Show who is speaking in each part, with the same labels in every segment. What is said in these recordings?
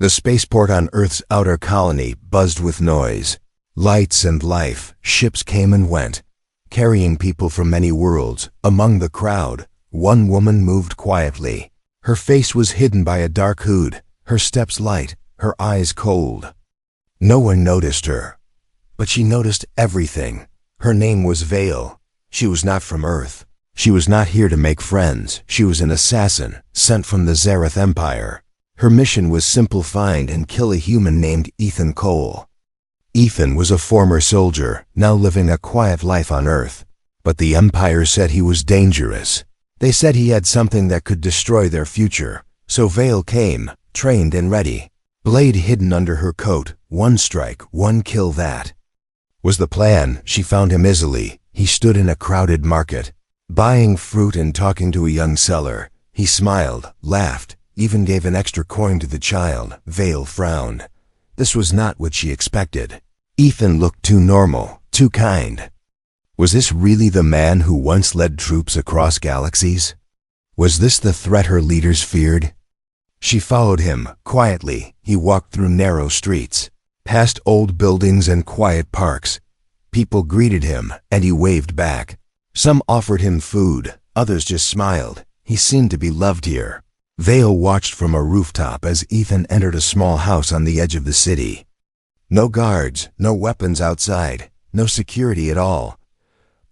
Speaker 1: The spaceport on Earth's outer colony buzzed with noise. Lights and life, ships came and went, carrying people from many worlds. Among the crowd, one woman moved quietly. Her face was hidden by a dark hood, her steps light, her eyes cold. No one noticed her, but she noticed everything. Her name was Vale. She was not from Earth. She was not here to make friends. She was an assassin, sent from the Zareth Empire. Her mission was simple: find and kill a human named Ethan Cole. Ethan was a former soldier, now living a quiet life on Earth. But the Empire said he was dangerous. They said he had something that could destroy their future. So Vale came, trained and ready. Blade hidden under her coat, one strike, one kill, that was the plan. She found him easily. He stood in a crowded market, buying fruit and talking to a young seller. He smiled, laughed, even gave an extra coin to the child. Vale frowned. This was not what she expected. Ethan looked too normal, too kind. Was this really the man who once led troops across galaxies? Was this the threat her leaders feared? She followed him, quietly. He walked through narrow streets, past old buildings and quiet parks. People greeted him, and he waved back. Some offered him food, others just smiled. He seemed to be loved here. Vale watched from a rooftop as Ethan entered a small house on the edge of the city. No guards, no weapons outside, no security at all.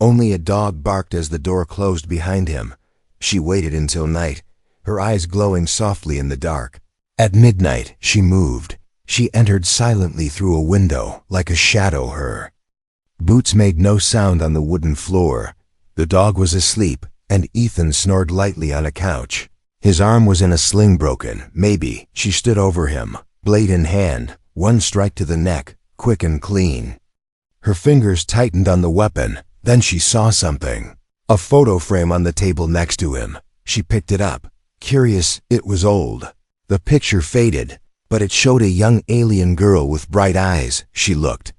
Speaker 1: Only a dog barked as the door closed behind him. She waited until night, her eyes glowing softly in the dark. At midnight, she moved. She entered silently through a window, like a shadow. Her boots made no sound on the wooden floor. The dog was asleep, and Ethan snored lightly on a couch. His arm was in a sling, broken, maybe. She stood over him, blade in hand, one strike to the neck, quick and clean. Her fingers tightened on the weapon. Then she saw something. A photo frame on the table next to him. She picked it up. Curious, it was old. The picture faded, but it showed a young alien girl with bright eyes. She looked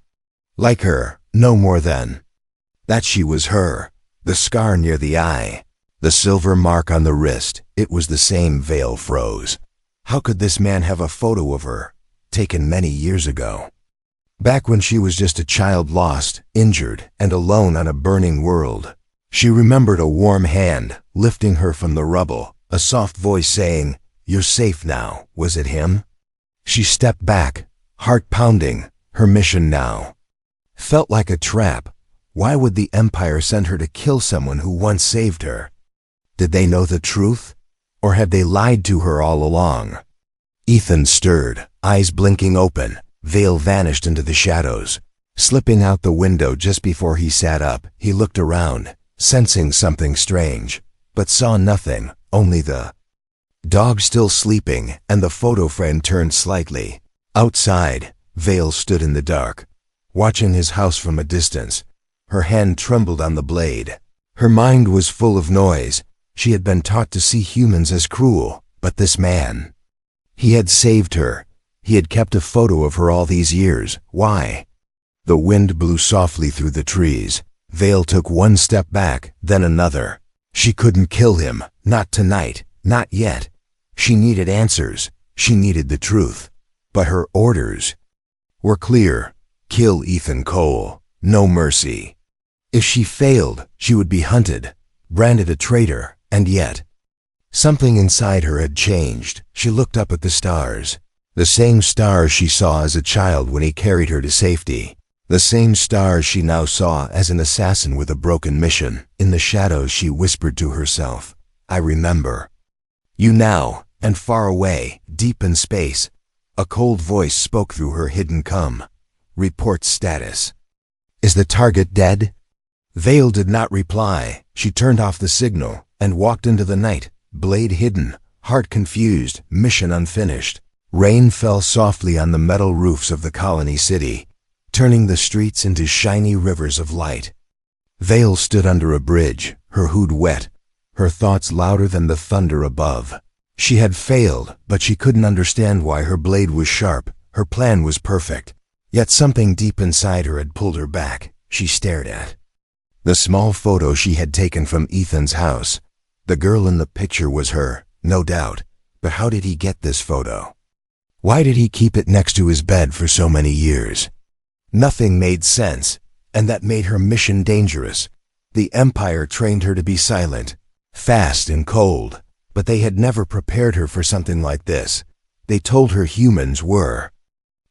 Speaker 1: like her, no more than that. She was her. The scar near the eye, the silver mark on the wrist, it was the same. Vale froze. How could this man have a photo of her, taken many years ago? Back when she was just a child, lost, injured, and alone on a burning world. She remembered a warm hand lifting her from the rubble, a soft voice saying, "You're safe now." Was it him? She stepped back, heart pounding. Her mission now felt like a trap. Why would the Empire send her to kill someone who once saved her? Did they know the truth? Or had they lied to her all along? Ethan stirred, eyes blinking open. Vale vanished into the shadows, slipping out the window just before he sat up. He looked around, sensing something strange, but saw nothing, only the dog still sleeping and the photo frame turned slightly. Outside, Vale stood in the dark, watching his house from a distance. Her hand trembled on the blade. Her mind was full of noise. She had been taught to see humans as cruel, but this man, he had saved her. He had kept a photo of her all these years. Why? The wind blew softly through the trees. Vale took one step back, then another. She couldn't kill him, not tonight, not yet. She needed answers. She needed the truth. But her orders were clear. Kill Ethan Cole. No mercy. If she failed, she would be hunted, branded a traitor, and yet something inside her had changed. She looked up at the stars. The same stars she saw as a child when he carried her to safety. The same stars she now saw as an assassin with a broken mission. In the shadows she whispered to herself, "I remember you now." And far away, deep in space, a cold voice spoke through her hidden cum. "Report status. Is the target dead?" Vale did not reply. She turned off the signal and walked into the night, blade hidden, heart confused, mission unfinished. Rain fell softly on the metal roofs of the colony city, turning the streets into shiny rivers of light. Vale stood under a bridge, her hood wet, her thoughts louder than the thunder above. She had failed, but she couldn't understand why. Her blade was sharp, her plan was perfect, yet something deep inside her had pulled her back. She stared at the small photo she had taken from Ethan's house. The girl in the picture was her, no doubt, but how did he get this photo? Why did he keep it next to his bed for so many years? Nothing made sense, and that made her mission dangerous. The Empire trained her to be silent, fast and cold, but they had never prepared her for something like this. They told her humans were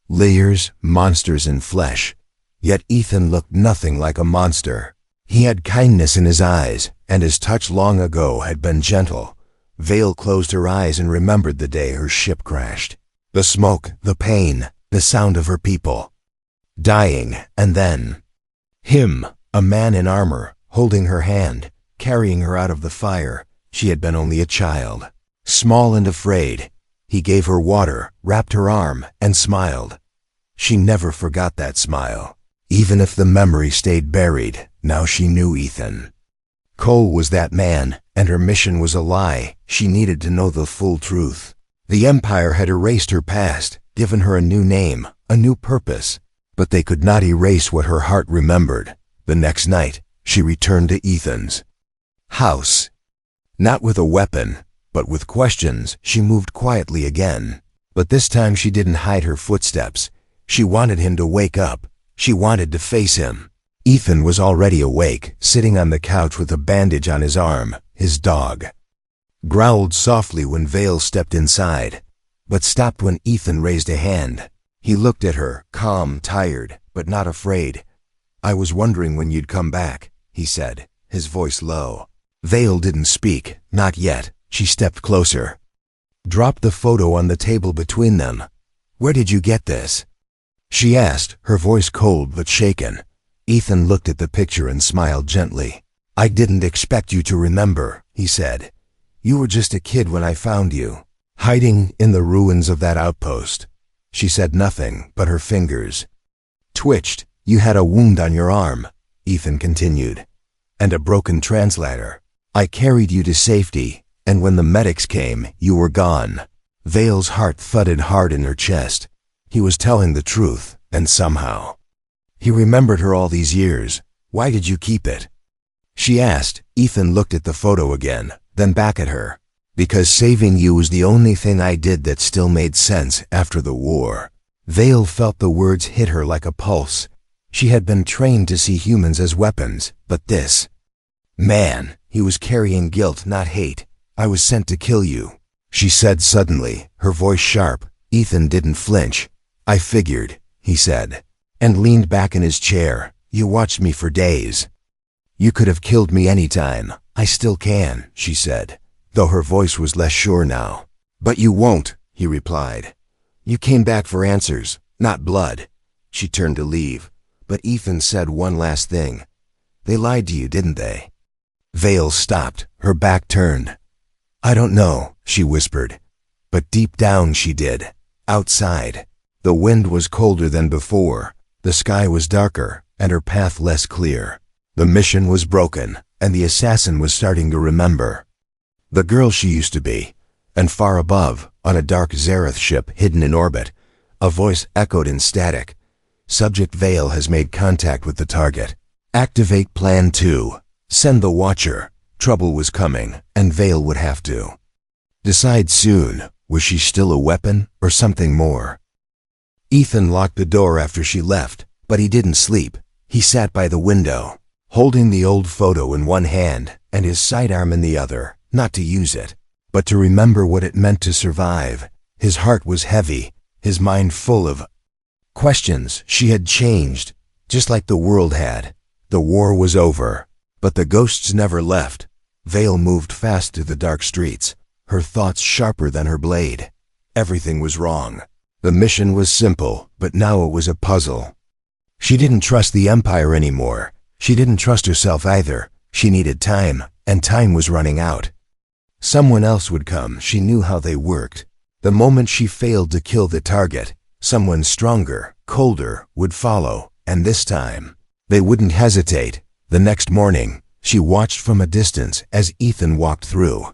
Speaker 1: layers, monsters in flesh. Yet Ethan looked nothing like a monster. He had kindness in his eyes, and his touch long ago had been gentle. Vale closed her eyes and remembered the day her ship crashed. The smoke, the pain, the sound of her people dying, and then him, a man in armor, holding her hand, carrying her out of the fire. She had been only a child, small and afraid. He gave her water, wrapped her arm, and smiled. She never forgot that smile. Even if the memory stayed buried, now she knew Ethan. Cole was that man, and her mission was a lie. She needed to know the full truth. The Empire had erased her past, given her a new name, a new purpose, but they could not erase what her heart remembered. The next night, she returned to Ethan's house. Not with a weapon, but with questions. She moved quietly again. But this time she didn't hide her footsteps. She wanted him to wake up. She wanted to face him. Ethan was already awake, sitting on the couch with a bandage on his arm. His dog growled softly when Vale stepped inside, but stopped when Ethan raised a hand. He looked at her, calm, tired, but not afraid. "I was wondering when you'd come back," he said, his voice low. Vale didn't speak, not yet. She stepped closer, dropped the photo on the table between them. "Where did you get this?" she asked, her voice cold but shaken. Ethan looked at the picture and smiled gently. "I didn't expect you to remember," he said. "You were just a kid when I found you, hiding in the ruins of that outpost." She said nothing, but her fingers twitched. "You had a wound on your arm," Ethan continued, "and a broken translator. I carried you to safety, and when the medics came, you were gone." Vale's heart thudded hard in her chest. He was telling the truth, and somehow he remembered her all these years. "Why did you keep it?" she asked. Ethan looked at the photo again, then back at her. "Because saving you was the only thing I did that still made sense after the war." Vale felt the words hit her like a pulse. She had been trained to see humans as weapons, but this man, he was carrying guilt, not hate. "I was sent to kill you," she said suddenly, her voice sharp. Ethan didn't flinch. "I figured," he said, and leaned back in his chair. "You watched me for days. You could have killed me any time. I still can," she said, though her voice was less sure now. "But you won't," he replied. "You came back for answers, not blood." She turned to leave, but Ethan said one last thing. "They lied to you, didn't they?" Vale stopped, her back turned. "I don't know," she whispered, but deep down she did. Outside, the wind was colder than before, the sky was darker, and her path less clear. The mission was broken, and the assassin was starting to remember the girl she used to be. And far above, on a dark Zareth ship hidden in orbit, a voice echoed in static. "Subject Vale has made contact with the target. Activate Plan 2. Send the Watcher." Trouble was coming, and Vale would have to decide soon. Was she still a weapon, or something more? Ethan locked the door after she left, but he didn't sleep. He sat by the window, holding the old photo in one hand and his sidearm in the other, not to use it, but to remember what it meant to survive. His heart was heavy, his mind full of questions. She had changed, just like the world had. The war was over, but the ghosts never left. Vale moved fast through the dark streets, her thoughts sharper than her blade. Everything was wrong. The mission was simple, but now it was a puzzle. She didn't trust the Empire anymore. She didn't trust herself either. She needed time, and time was running out. Someone else would come. She knew how they worked. The moment she failed to kill the target, someone stronger, colder, would follow, and this time, they wouldn't hesitate. The next morning, she watched from a distance as Ethan walked through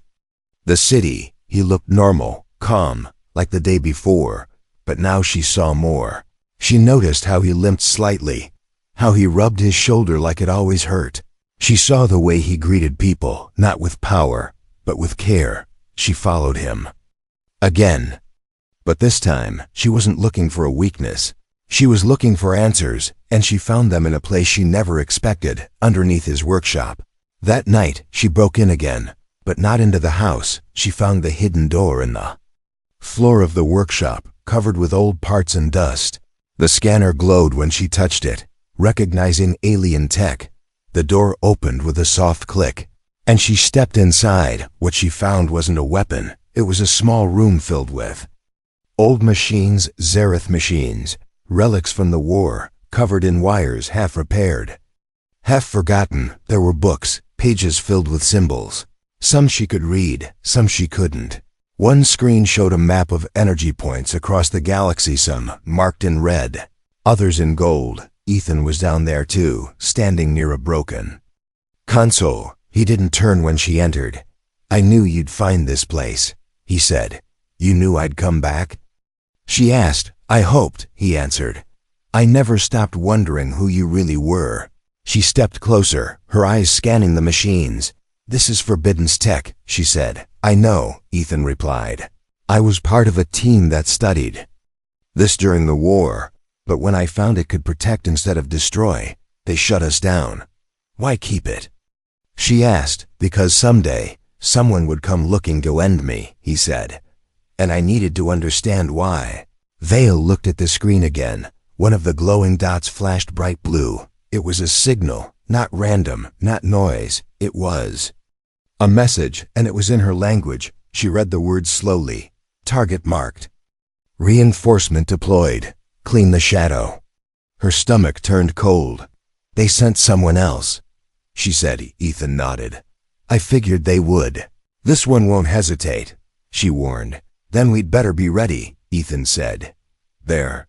Speaker 1: the city. He looked normal, calm, like the day before, but now she saw more. She noticed how he limped slightly, how he rubbed his shoulder like it always hurt. She saw the way he greeted people, not with power, but with care. She followed him. Again. But this time, she wasn't looking for a weakness. She was looking for answers, and she found them in a place she never expected, underneath his workshop. That night, she broke in again, but not into the house. She found the hidden door in the floor of the workshop, covered with old parts and dust. The scanner glowed when she touched it, recognizing alien tech. The door opened with a soft click, and she stepped inside. What she found wasn't a weapon. It was a small room filled with old machines, Zareth machines, relics from the war, covered in wires, half repaired, half forgotten. There were books, pages filled with symbols. Some she could read, some she couldn't. One screen showed a map of energy points across the galaxy, some marked in red, others in gold. Ethan was down there too, standing near a broken console. He didn't turn when she entered. "I knew you'd find this place," he said. "You knew I'd come back?" She asked. "I hoped," he answered. "I never stopped wondering who you really were." She stepped closer, her eyes scanning the machines. "This is Forbidden's tech," she said. "I know," Ethan replied. "I was part of a team that studied this during the war, but when I found it could protect instead of destroy, they shut us down." "Why keep it?" she asked. "Because someday, someone would come looking to end me," he said. "And I needed to understand why." Vale looked at the screen again. One of the glowing dots flashed bright blue. It was a signal, not random, not noise. It was a message, and it was in her language. She read the words slowly. "Target marked. Reinforcement deployed. Clean the shadow." Her stomach turned cold. "They sent someone else," she said. Ethan nodded. "I figured they would. This one won't hesitate," she warned. "Then we'd better be ready," Ethan said. There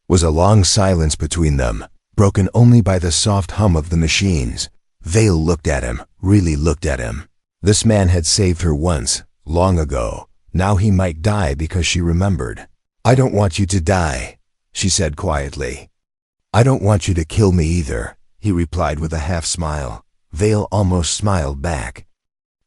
Speaker 1: was a long silence between them, broken only by the soft hum of the machines. Vale looked at him, really looked at him. This man had saved her once, long ago. Now he might die because she remembered. "I don't want you to die," she said quietly. "I don't want you to kill me either," he replied with a half smile. Vale almost smiled back.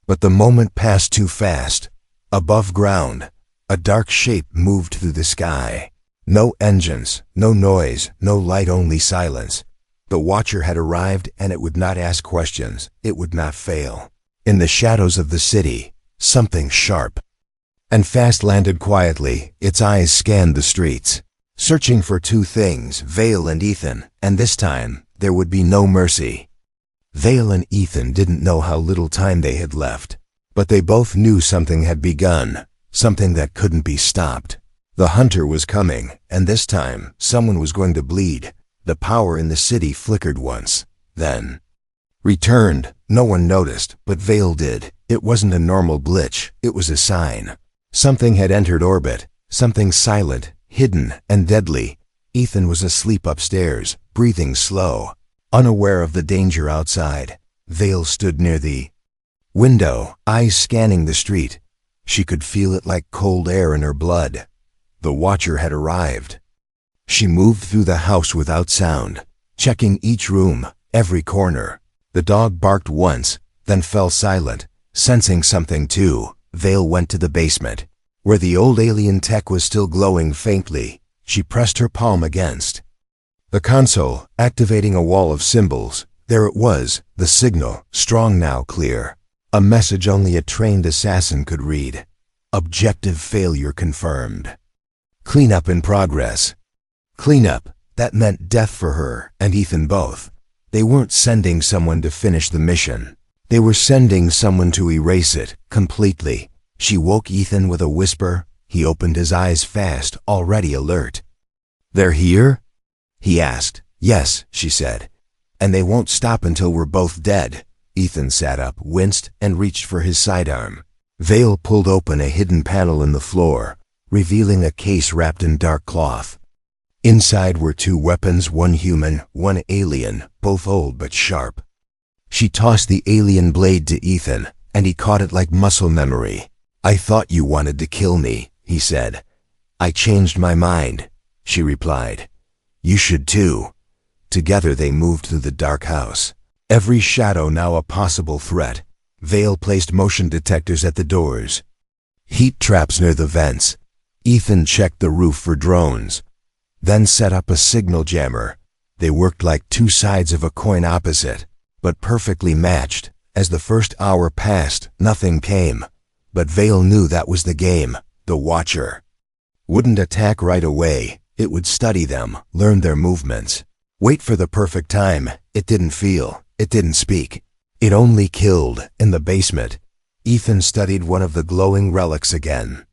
Speaker 1: But the moment passed too fast. Above ground, a dark shape moved through the sky. No engines, no noise, no light, only silence. The Watcher had arrived, and it would not ask questions. It would not fail. In the shadows of the city, something sharp and fast landed quietly. Its eyes scanned the streets, searching for two things, Vale and Ethan, and this time, there would be no mercy. Vale and Ethan didn't know how little time they had left, but they both knew something had begun, something that couldn't be stopped. The hunter was coming, and this time, someone was going to bleed. The power in the city flickered once, then returned. No one noticed, but Vale did. It wasn't a normal glitch, it was a sign. Something had entered orbit, something silent, hidden, and deadly. Ethan was asleep upstairs, breathing slow, unaware of the danger outside. Vale stood near the window, eyes scanning the street. She could feel it like cold air in her blood. The Watcher had arrived. She moved through the house without sound, checking each room, every corner. The dog barked once, then fell silent. Sensing something too, Vale went to the basement, where the old alien tech was still glowing faintly. She pressed her palm against the console, activating a wall of symbols. There it was, the signal, strong now, clear. A message only a trained assassin could read. Objective failure confirmed. Cleanup in progress. Cleanup, that meant death for her and Ethan both. They weren't sending someone to finish the mission. They were sending someone to erase it, completely. She woke Ethan with a whisper. He opened his eyes fast, already alert. "They're here?" he asked. "Yes," she said. "And they won't stop until we're both dead." Ethan sat up, winced, and reached for his sidearm. Vale pulled open a hidden panel in the floor, revealing a case wrapped in dark cloth. Inside were two weapons, one human, one alien, both old but sharp. She tossed the alien blade to Ethan, and he caught it like muscle memory. "I thought you wanted to kill me," he said. "I changed my mind," she replied. "You should too." Together they moved through the dark house. Every shadow now a possible threat. Vale placed motion detectors at the doors, heat traps near the vents. Ethan checked the roof for drones, then set up a signal jammer. They worked like two sides of a coin opposite, but perfectly matched. As the first hour passed, nothing came. But Vale knew that was the game. The Watcher wouldn't attack right away. It would study them, learn their movements, wait for the perfect time. It didn't feel, it didn't speak. It only killed. In the basement, Ethan studied one of the glowing relics again.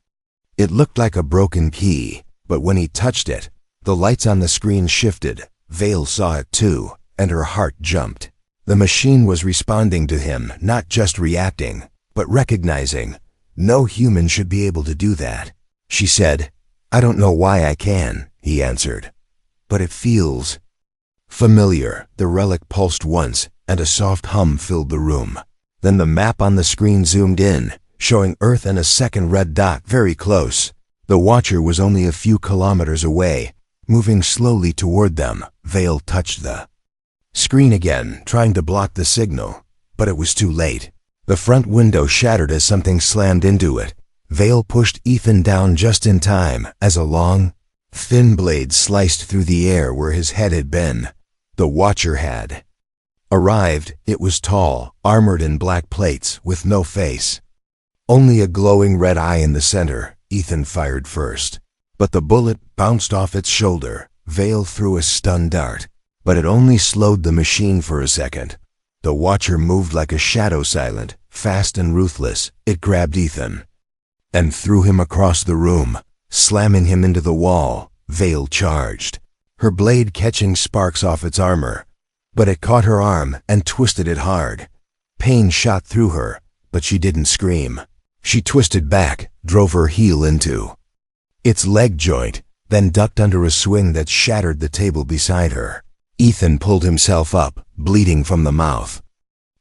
Speaker 1: It looked like a broken key, but when he touched it, the lights on the screen shifted. Vale saw it too, and her heart jumped. The machine was responding to him, not just reacting, but recognizing. No human should be able to do that. She said, "I don't know why I can," he answered. "But it feels familiar." The relic pulsed once, and a soft hum filled the room. Then the map on the screen zoomed in, showing Earth and a second red dot very close. The Watcher was only a few kilometers away, moving slowly toward them. Vale touched the screen again, trying to block the signal, but it was too late. The front window shattered as something slammed into it. Vale pushed Ethan down just in time as a long, thin blade sliced through the air where his head had been. The Watcher had arrived. It was tall, armored in black plates, with no face. Only a glowing red eye in the center. Ethan fired first, but the bullet bounced off its shoulder. Vale threw a stun dart, but it only slowed the machine for a second. The Watcher moved like a shadow, silent, fast and ruthless. It grabbed Ethan and threw him across the room, slamming him into the wall. Vale charged, her blade catching sparks off its armor, but it caught her arm and twisted it hard. Pain shot through her, but she didn't scream. She twisted back, drove her heel into its leg joint, then ducked under a swing that shattered the table beside her. Ethan pulled himself up, bleeding from the mouth.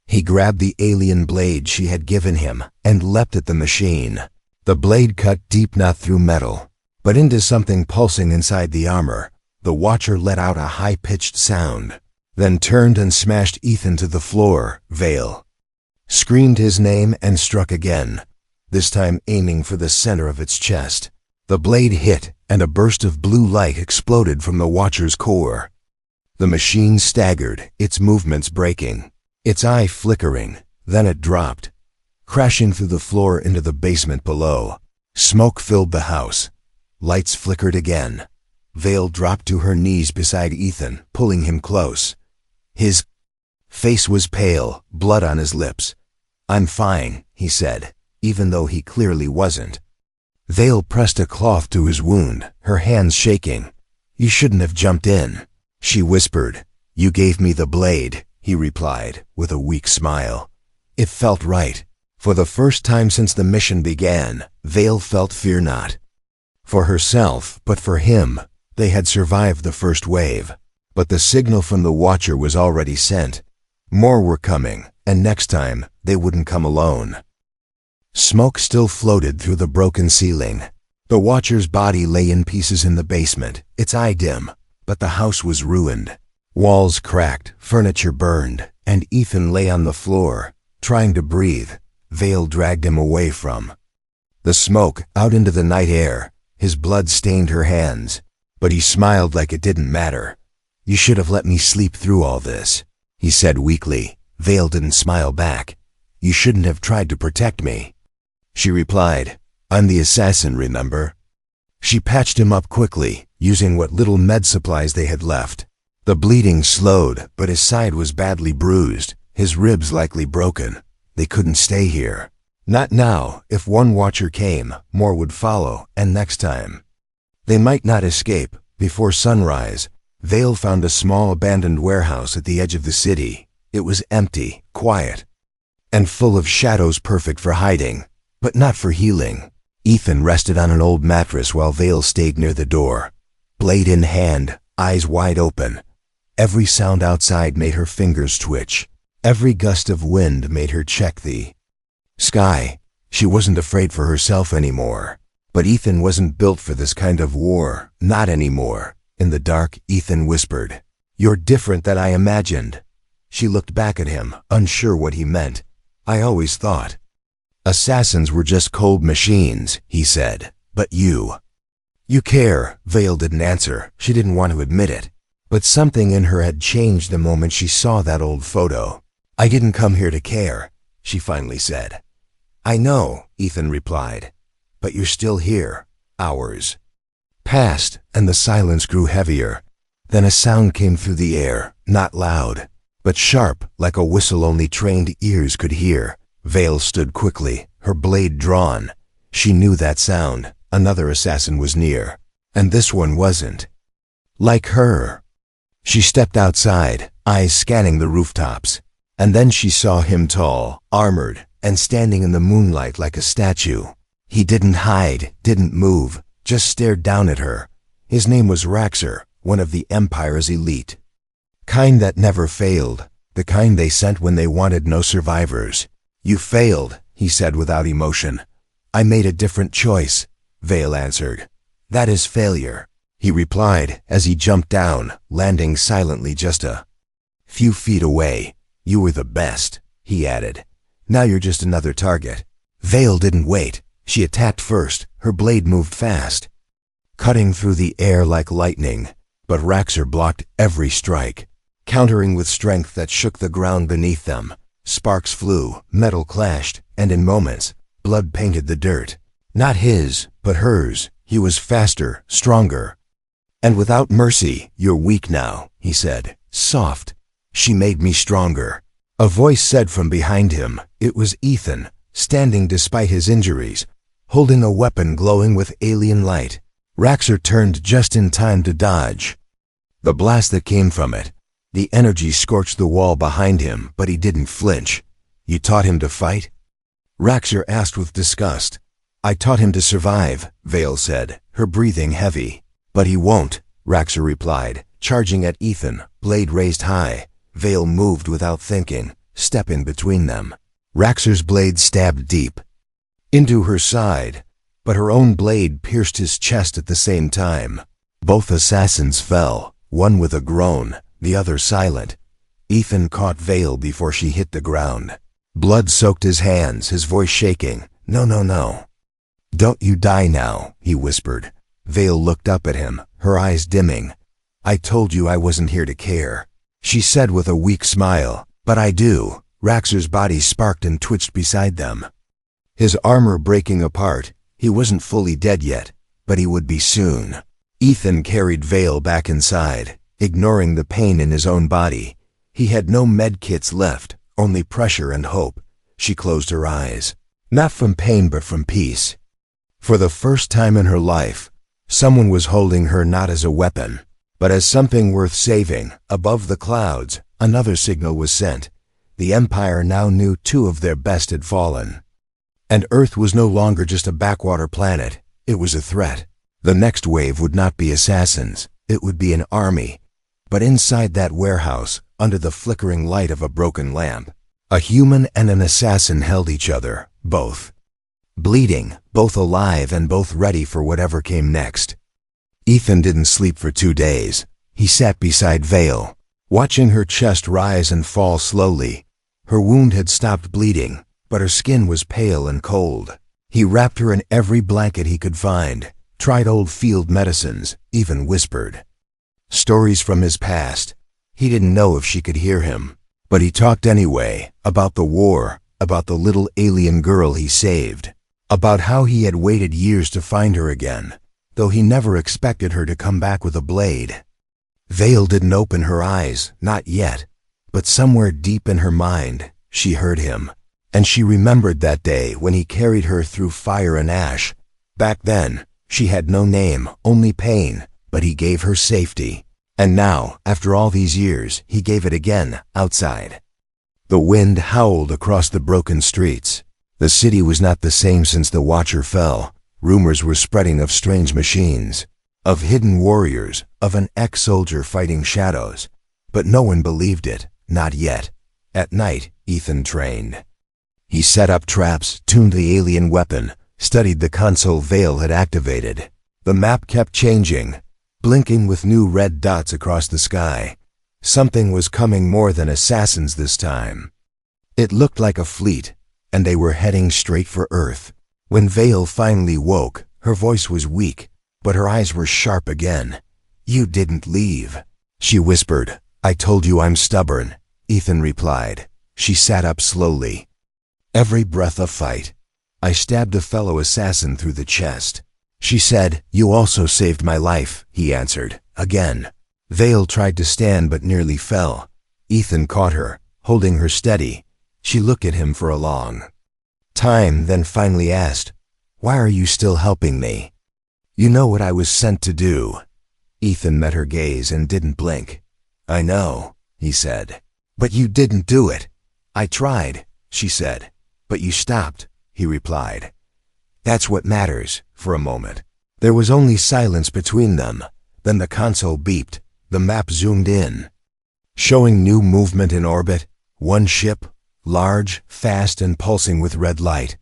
Speaker 1: He grabbed the alien blade she had given him and leapt at the machine. The blade cut deep not through metal, but into something pulsing inside the armor. The Watcher let out a high-pitched sound, then turned and smashed Ethan to the floor. Vale screamed his name and struck again, this time aiming for the center of its chest. The blade hit, and a burst of blue light exploded from the Watcher's core. The machine staggered, its movements breaking, its eye flickering. Then it dropped, crashing through the floor into the basement below. Smoke filled the house. Lights flickered again. Vale dropped to her knees beside Ethan, pulling him close. His face was pale, blood on his lips. "I'm fine," he said, even though he clearly wasn't. Vale pressed a cloth to his wound, her hands shaking. "You shouldn't have jumped in," she whispered. "You gave me the blade," he replied, with a weak smile. It felt right. For the first time since the mission began, Vale felt fear, not for herself, but for him. They had survived the first wave, but the signal from the Watcher was already sent. More were coming, and next time, they wouldn't come alone. Smoke still floated through the broken ceiling. The Watcher's body lay in pieces in the basement, its eye dim, but the house was ruined. Walls cracked, furniture burned, and Ethan lay on the floor, trying to breathe. Vale dragged him away from the smoke, out into the night air. His blood stained her hands, but he smiled like it didn't matter. "You should have let me sleep through all this," he said weakly. Vale didn't smile back. "You shouldn't have tried to protect me," she replied. "I'm the assassin, remember?" She patched him up quickly, using what little med supplies they had left. The bleeding slowed, but his side was badly bruised, his ribs likely broken. They couldn't stay here. Not now. If one Watcher came, more would follow, and next time they might not escape. Before sunrise, Vale found a small abandoned warehouse at the edge of the city. It was empty, quiet, and full of shadows, perfect for hiding, but not for healing. Ethan rested on an old mattress while Vale stayed near the door, blade in hand, eyes wide open. Every sound outside made her fingers twitch. Every gust of wind made her check the sky. She wasn't afraid for herself anymore. But Ethan wasn't built for this kind of war. Not anymore. In the dark, Ethan whispered, "You're different than I imagined." She looked back at him, unsure what he meant. "I always thought assassins were just cold machines," he said. "But you You care, Vale didn't answer. She didn't want to admit it. But something in her had changed the moment she saw that old photo. I didn't come here to care, she finally said. I know, Ethan replied. But you're still here. Hours passed, and the silence grew heavier. Then a sound came through the air, not loud, but sharp, like a whistle only trained ears could hear. Vale stood quickly, her blade drawn. She knew that sound. Another assassin was near. And this one wasn't like her. She stepped outside, eyes scanning the rooftops. And then she saw him tall, armored, and standing in the moonlight like a statue. He didn't hide, didn't move, just stared down at her. His name was Raxer, one of the Empire's elite. Kind that never failed, the kind they sent when they wanted no survivors. You failed, he said without emotion. I made a different choice, Vale answered. That is failure, he replied as he jumped down, landing silently just a few feet away. You were the best, he added. Now you're just another target. Vale didn't wait. She attacked first. Her blade moved fast, cutting through the air like lightning. But Raxer blocked every strike, countering with strength that shook the ground beneath them. Sparks flew, metal clashed, and in moments, blood painted the dirt. Not his, but hers. He was faster, stronger. And without mercy. You're weak now, he said, soft. She made me stronger. A voice said from behind him. It was Ethan, standing despite his injuries, holding a weapon glowing with alien light. Raxer turned just in time to dodge the blast that came from it. The energy scorched the wall behind him, but he didn't flinch. You taught him to fight? Raxer asked with disgust. I taught him to survive, Vale said, her breathing heavy. But he won't, Raxer replied, charging at Ethan, blade raised high. Vale moved without thinking, stepping between them. Raxer's blade stabbed deep into her side, but her own blade pierced his chest at the same time. Both assassins fell, one with a groan, the other silent. Ethan caught Vale before she hit the ground. Blood soaked his hands, his voice shaking. No, no, no. Don't you die now, he whispered. Vale looked up at him, her eyes dimming. I told you I wasn't here to care, she said with a weak smile. But I do. Raxer's body sparked and twitched beside them, his armor breaking apart. He wasn't fully dead yet, but he would be soon. Ethan carried Vale back inside, ignoring the pain in his own body. He had no med kits left, only pressure and hope. She closed her eyes, not from pain but from peace. For the first time in her life, someone was holding her not as a weapon, but as something worth saving. Above the clouds, another signal was sent. The Empire now knew 2 of their best had fallen. And Earth was no longer just a backwater planet. It was a threat. The next wave would not be assassins. It would be an army. But inside that warehouse, under the flickering light of a broken lamp, a human and an assassin held each other, both bleeding, both alive and both ready for whatever came next. Ethan didn't sleep for 2 days. He sat beside Vale, watching her chest rise and fall slowly. Her wound had stopped bleeding, but her skin was pale and cold. He wrapped her in every blanket he could find, tried old field medicines, even whispered stories from his past. He didn't know if she could hear him, but he talked anyway, about the war, about the little alien girl he saved, about how he had waited years to find her again, though he never expected her to come back with a blade. Vale didn't open her eyes, not yet, but somewhere deep in her mind, she heard him, and she remembered that day when he carried her through fire and ash. Back then, she had no name, only pain, but he gave her safety. And now, after all these years, he gave it again, outside. The wind howled across the broken streets. The city was not the same since the Watcher fell. Rumors were spreading of strange machines, of hidden warriors, of an ex-soldier fighting shadows. But no one believed it, not yet. At night, Ethan trained. He set up traps, tuned the alien weapon, studied the console Vale had activated. The map kept changing, blinking with new red dots across the sky. Something was coming more than assassins this time. It looked like a fleet, and they were heading straight for Earth. When Vale finally woke, her voice was weak. but her eyes were sharp again. "You didn't leave," she whispered. "I told you I'm stubborn," Ethan replied. She sat up slowly. "Every breath a fight. I stabbed a fellow assassin through the chest." She said, "You also saved my life," he answered, again. Vale tried to stand but nearly fell. Ethan caught her, holding her steady. She looked at him for a long time, then finally asked, "Why are you still helping me?" "You know what I was sent to do." Ethan met her gaze and didn't blink. "I know," he said. "But you didn't do it." "I tried," she said. "But you stopped," he replied. "That's what matters." For a moment, there was only silence between them. Then the console beeped. The map zoomed in, showing new movement in orbit. One ship, large, fast, and pulsing with red light.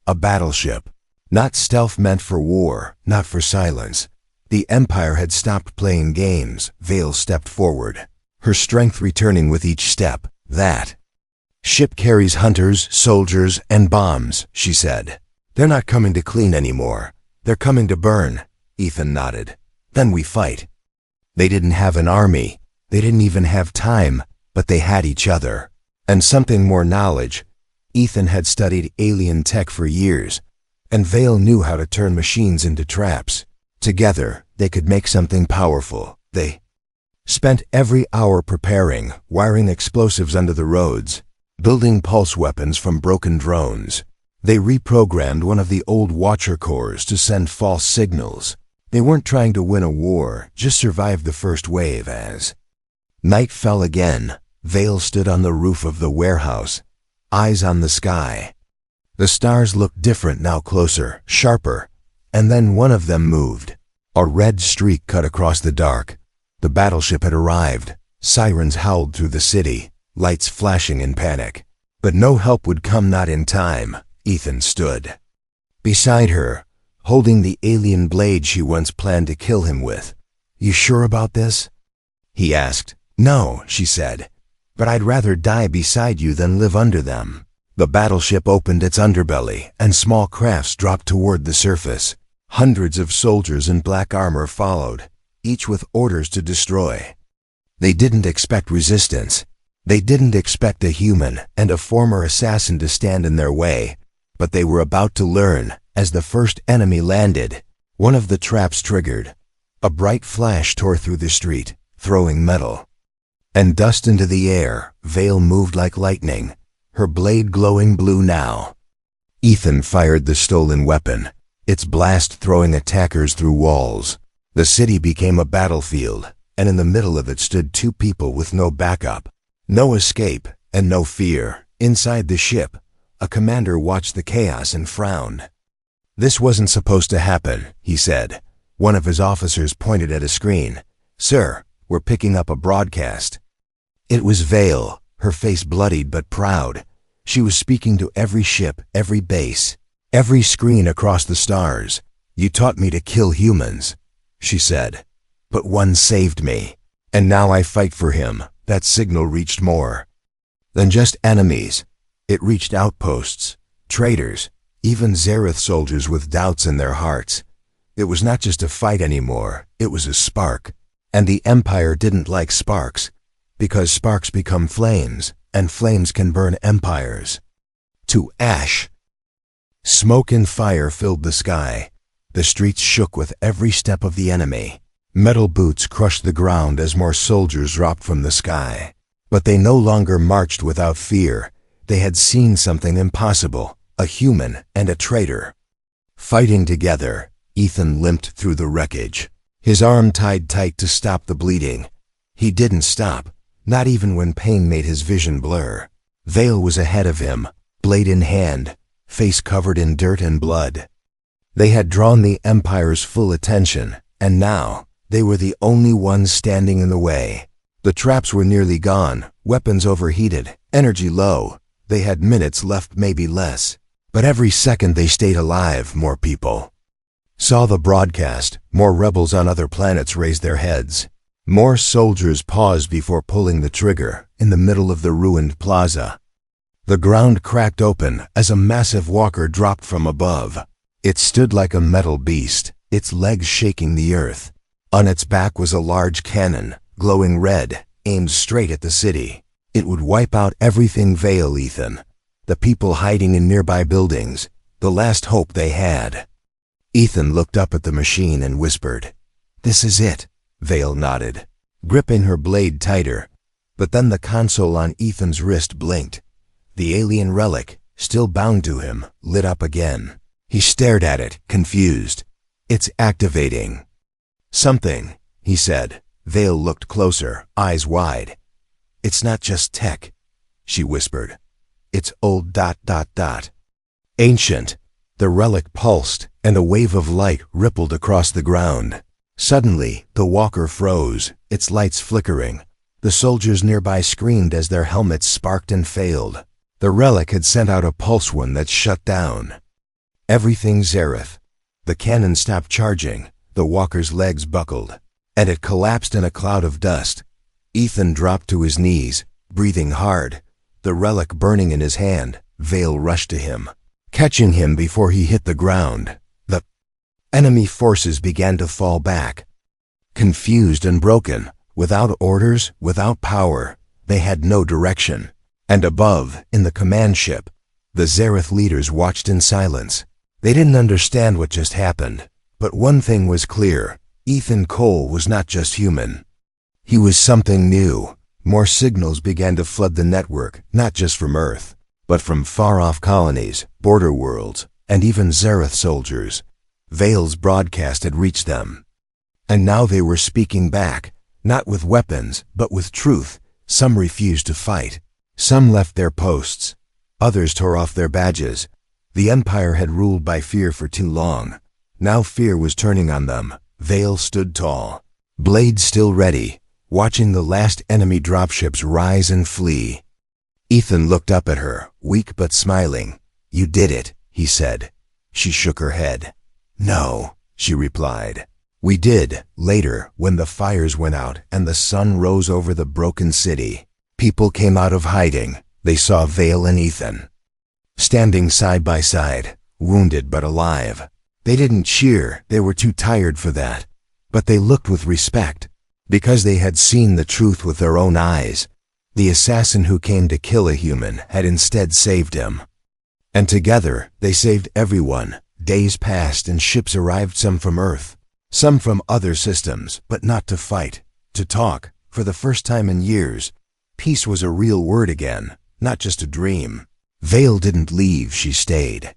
Speaker 1: A battleship. Not stealth meant for war, not for silence. The Empire had stopped playing games. Vale stepped forward, her strength returning with each step. "That ship carries hunters, soldiers, and bombs," she said. "They're not coming to clean anymore. They're coming to burn." Ethan nodded. "Then we fight." They didn't have an army. They didn't even have time, but they had each other. And something more, knowledge. Ethan had studied alien tech for years, and Vale knew how to turn machines into traps. Together, they could make something powerful. They spent every hour preparing, wiring explosives under the roads, building pulse weapons from broken drones. They reprogrammed one of the old Watcher cores to send false signals. They weren't trying to win a war, just survive the first wave. As night fell again, Vale stood on the roof of the warehouse, eyes on the sky. The stars looked different now, closer, sharper, and then one of them moved. A red streak cut across the dark. The battleship had arrived. Sirens howled through the city, lights flashing in panic. But no help would come, not in time. Ethan stood beside her, holding the alien blade she once planned to kill him with. "You sure about this?" he asked. "No," she said, "but I'd rather die beside you than live under them." The battleship opened its underbelly, and small crafts dropped toward the surface. Hundreds of soldiers in black armor followed, each with orders to destroy. They didn't expect resistance. They didn't expect a human and a former assassin to stand in their way. But they were about to learn. As the first enemy landed, one of the traps triggered. A bright flash tore through the street, throwing metal and dust into the air. Vale moved like lightning, her blade glowing blue now. Ethan fired the stolen weapon, its blast throwing attackers through walls. The city became a battlefield, and in the middle of it stood two people with no backup, no escape, and no fear. Inside the ship, a commander watched the chaos and frowned. "This wasn't supposed to happen," he said. One of his officers pointed at a screen. "Sir, we're picking up a broadcast." It was Vale, her face bloodied but proud. She was speaking to every ship, every base, every screen across the stars. "You taught me to kill humans," she said, "but one saved me, and now I fight for him." That signal reached more than just enemies. It reached outposts, traitors, even Zareth soldiers with doubts in their hearts. It was not just a fight anymore, it was a spark. And the Empire didn't like sparks, because sparks become flames, and flames can burn empires to ash. Smoke and fire filled the sky. The streets shook with every step of the enemy. Metal boots crushed the ground as more soldiers dropped from the sky. But they no longer marched without fear. They had seen something impossible, a human and a traitor fighting together. Ethan limped through the wreckage, his arm tied tight to stop the bleeding. He didn't stop, not even when pain made his vision blur. Vale was ahead of him, blade in hand, face covered in dirt and blood. They had drawn the Empire's full attention, and now they were the only ones standing in the way. The traps were nearly gone, weapons overheated, energy low. They had minutes left, maybe less. But every second they stayed alive, more people saw the broadcast. More rebels on other planets raised their heads. More soldiers paused before pulling the trigger in the middle of the ruined plaza. The ground cracked open as a massive walker dropped from above. It stood like a metal beast, its legs shaking the earth. On its back was a large cannon, glowing red, aimed straight at the city. It would wipe out everything Vale, Ethan. The people hiding in nearby buildings, the last hope they had. Ethan looked up at the machine and whispered, "This is it." Vale nodded, gripping her blade tighter. But then the console on Ethan's wrist blinked. The alien relic, still bound to him, lit up again. He stared at it, confused. "It's activating." "Something," he said. Vale looked closer, eyes wide. "It's not just tech," she whispered. "It's old ... ancient." The relic pulsed, and a wave of light rippled across the ground. Suddenly, the walker froze, its lights flickering. The soldiers nearby screamed as their helmets sparked and failed. The relic had sent out a pulse one that shut down. Everything Zareth. The cannon stopped charging, the walker's legs buckled, and it collapsed in a cloud of dust. Ethan dropped to his knees, breathing hard, the relic burning in his hand. Vale rushed to him, catching him before he hit the ground. The enemy forces began to fall back. Confused and broken, without orders, without power, they had no direction. And above, in the command ship, the Zareth leaders watched in silence. They didn't understand what just happened, but one thing was clear: Ethan Cole was not just human. He was something new. More signals began to flood the network, not just from Earth, but from far-off colonies, border worlds, and even Zareth soldiers. Vale's broadcast had reached them. And now they were speaking back, not with weapons, but with truth. Some refused to fight. Some left their posts. Others tore off their badges. The Empire had ruled by fear for too long. Now fear was turning on them. Vale stood tall, blade still ready, watching the last enemy dropships rise and flee. Ethan looked up at her, weak but smiling. "You did it," he said. She shook her head. "No," she replied. "We did." Later, when the fires went out and the sun rose over the broken city, people came out of hiding. They saw Vale and Ethan, standing side by side, wounded but alive. They didn't cheer, they were too tired for that. But they looked with respect, because they had seen the truth with their own eyes. The assassin who came to kill a human had instead saved him. And together, they saved everyone. Days passed and ships arrived, some from Earth, some from other systems, but not to fight, to talk. For the first time in years, peace was a real word again, not just a dream. Vale didn't leave, she stayed.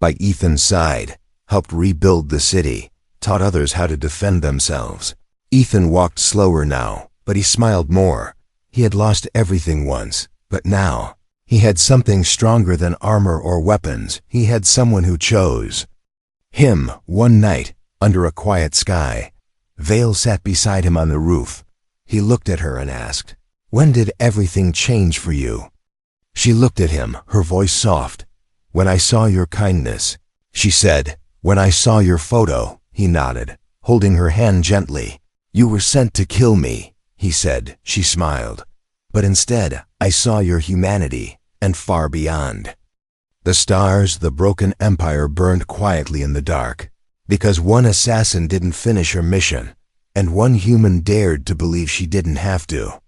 Speaker 1: By Ethan's side, helped rebuild the city, taught others how to defend themselves. Ethan walked slower now, but he smiled more. He had lost everything once, but now, he had something stronger than armor or weapons. He had someone who chose him. One night, under a quiet sky, Vale sat beside him on the roof. He looked at her and asked, "When did everything change for you?" She looked at him, her voice soft. "When I saw your kindness," she said. "When I saw your photo," he nodded, holding her hand gently. "You were sent to kill me," he said. She smiled. "But instead, I saw your humanity, and far beyond." The stars, the broken empire burned quietly in the dark, because one assassin didn't finish her mission, and one human dared to believe she didn't have to.